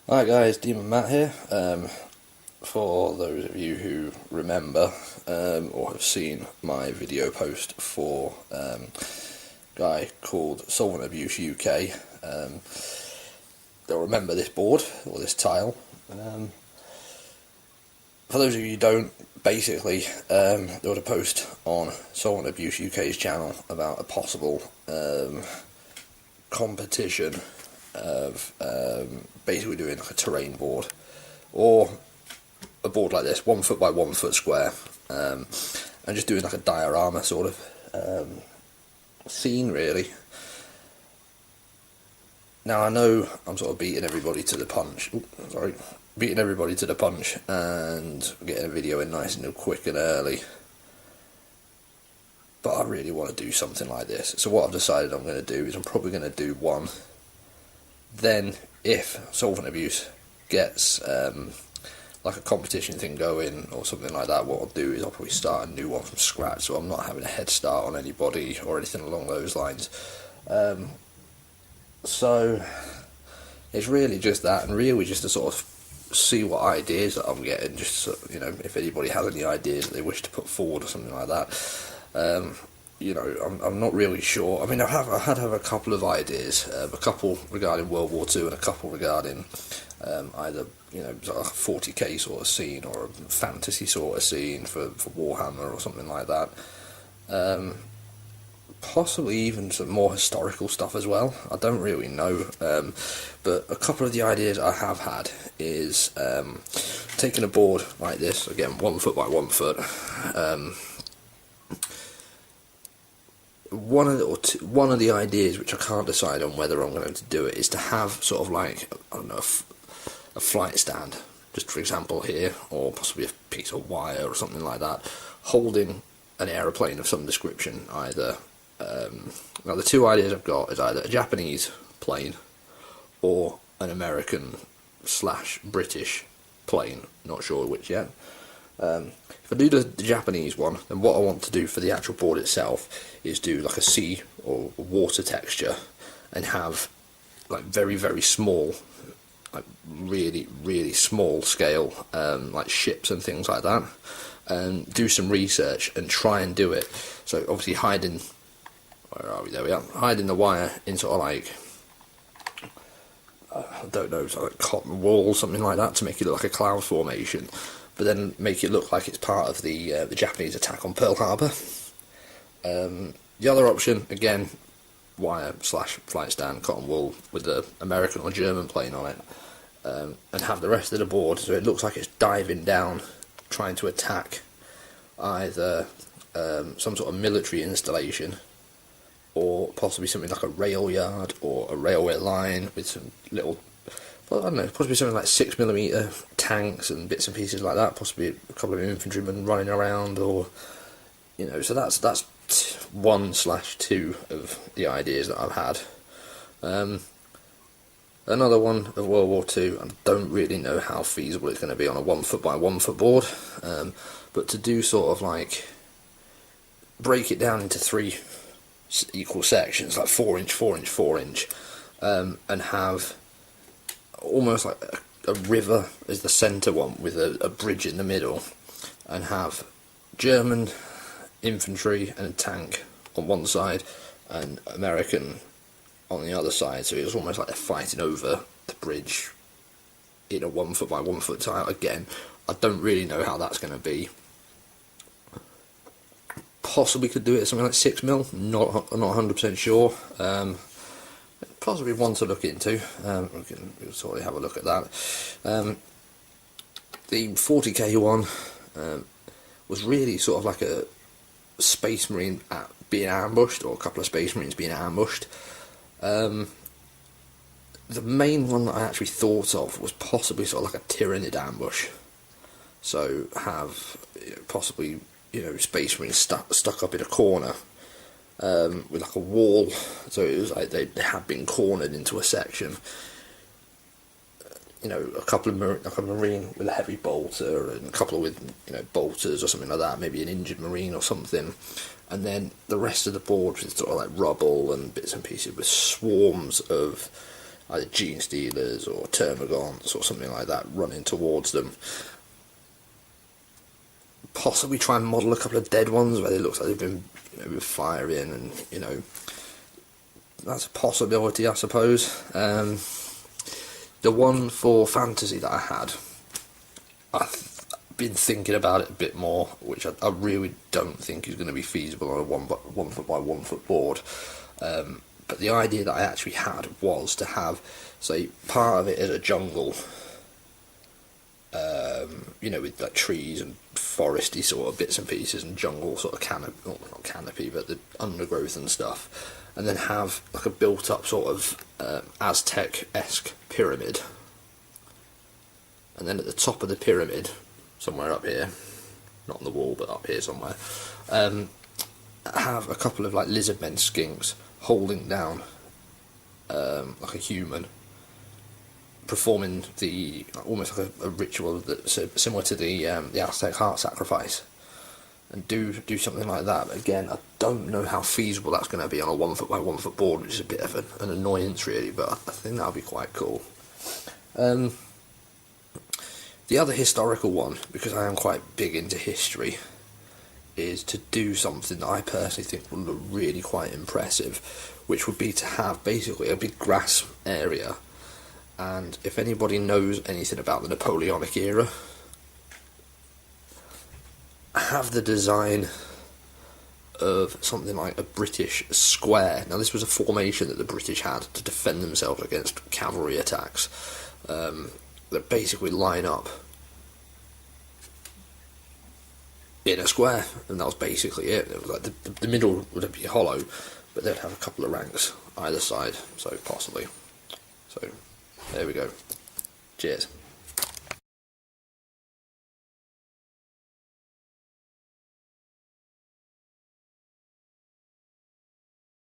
Hi guys, Demon Matt here. For those of you who remember or have seen my video post for a guy called SolventAbuseUK, they'll remember this board or this tile. For those of you who don't, basically there was a post on SolventAbuseUK's channel about a possible competition of basically doing like a terrain board or a board like this, 1 foot by 1 foot square, and just doing like a diorama sort of scene really. Now I know I'm sort of beating everybody to the punch. Beating everybody to the punch and getting a video in nice and quick and early. But I really want to do something like this. So what I've decided I'm going to do is I'm probably going to do one. Then, if Solvent Abuse gets like a competition thing going or something like that, what I'll do is I'll probably start a new one from scratch, so I'm not having a head start on anybody or anything along those lines. So it's really just that, and really just to sort of see what ideas that I'm getting, just so, you know, if anybody has any ideas that they wish to put forward or something like that. You know, I'm not really sure. I mean, I had a couple of ideas, a couple regarding World War II and a couple regarding either, you know, sort of 40k sort of scene or a fantasy sort of scene for Warhammer or something like that. Possibly even some more historical stuff as well. I don't really know, but a couple of the ideas I have had is taking a board like this, again 1 foot by 1 foot. One of the ideas, which I can't decide on whether I'm going to do it, is to have sort of like, I don't know, a flight stand, just for example here, or possibly a piece of wire or something like that, holding an aeroplane of some description. Either now the two ideas I've got is either a Japanese plane or an American/British plane, not sure which yet. If I do the Japanese one, then what I want to do for the actual board itself is do like a sea or water texture and have like very small, like really small scale like ships and things like that, and do some research and try and do it. So obviously hiding, where are we, there we are, hiding the wire in sort of like, I don't know, sort of like cotton wool, something like that, to make it look like a cloud formation, but then make it look like it's part of the Japanese attack on Pearl Harbor. The other option, again, wire/flight stand, cotton wool with the American or German plane on it, and have the rest of the board so it looks like it's diving down, trying to attack either some sort of military installation, or possibly something like a rail yard or a railway line with some little, well, I don't know, possibly something like 6mm tanks and bits and pieces like that, possibly a couple of infantrymen running around, or, you know, so that's 1/2 of the ideas that I've had. Another one of World War II, I don't really know how feasible it's going to be on a 1 foot by 1 foot board, but to do sort of like, break it down into 3 equal sections, like 4-inch, 4-inch, 4-inch, and have almost like a river as the centre one with a bridge in the middle, and have German infantry and a tank on one side and American on the other side, so it's almost like they're fighting over the bridge in a 1 foot by 1 foot tile. Again, I don't really know how that's going to be. Possibly could do it at something like 6mm, not 100% sure. Possibly one to look into. We'll sort of have a look at that. The 40k one was really sort of like a Space Marine being ambushed, or a couple of Space Marines being ambushed. The main one that I actually thought of was possibly sort of like a Tyranid ambush. So have, you know, possibly, you know, Space Marines stuck up in a corner with like a wall, so it was like they had been cornered into a section. You know, a couple of like a Marine with a heavy bolter, and a couple with, you know, bolters or something like that, maybe an injured Marine or something, and then the rest of the board with sort of like rubble and bits and pieces with swarms of either gene stealers or termagants or something like that running towards them. Possibly try and model a couple of dead ones where it looks like they've been, with fire in, and that's a possibility, I suppose. The one for fantasy that I had, I've been thinking about it a bit more, which I really don't think is going to be feasible on a 1 foot by 1 foot board. But the idea that I actually had was to have, say, part of it as a jungle, with like trees and foresty sort of bits and pieces and jungle sort of canopy, well, not canopy, but the undergrowth and stuff, and then have like a built-up sort of Aztec-esque pyramid, and then at the top of the pyramid, somewhere up here, not on the wall but up here somewhere, have a couple of like lizard men skinks holding down like a human, performing almost like a ritual that's similar to the Aztec heart sacrifice, and do something like that. But again, I don't know how feasible that's going to be on a 1 foot by 1 foot board, which is a bit of an annoyance really, but I think that'll be quite cool. The other historical one, because I am quite big into history, is to do something that I personally think will look really quite impressive, which would be to have basically a big grass area. And if anybody knows anything about the Napoleonic era, have the design of something like a British square. Now, this was a formation that the British had to defend themselves against cavalry attacks, that basically line up in a square, and that was basically it. It was like the middle would be hollow, but they'd have a couple of ranks either side, so possibly. So there we go. Cheers.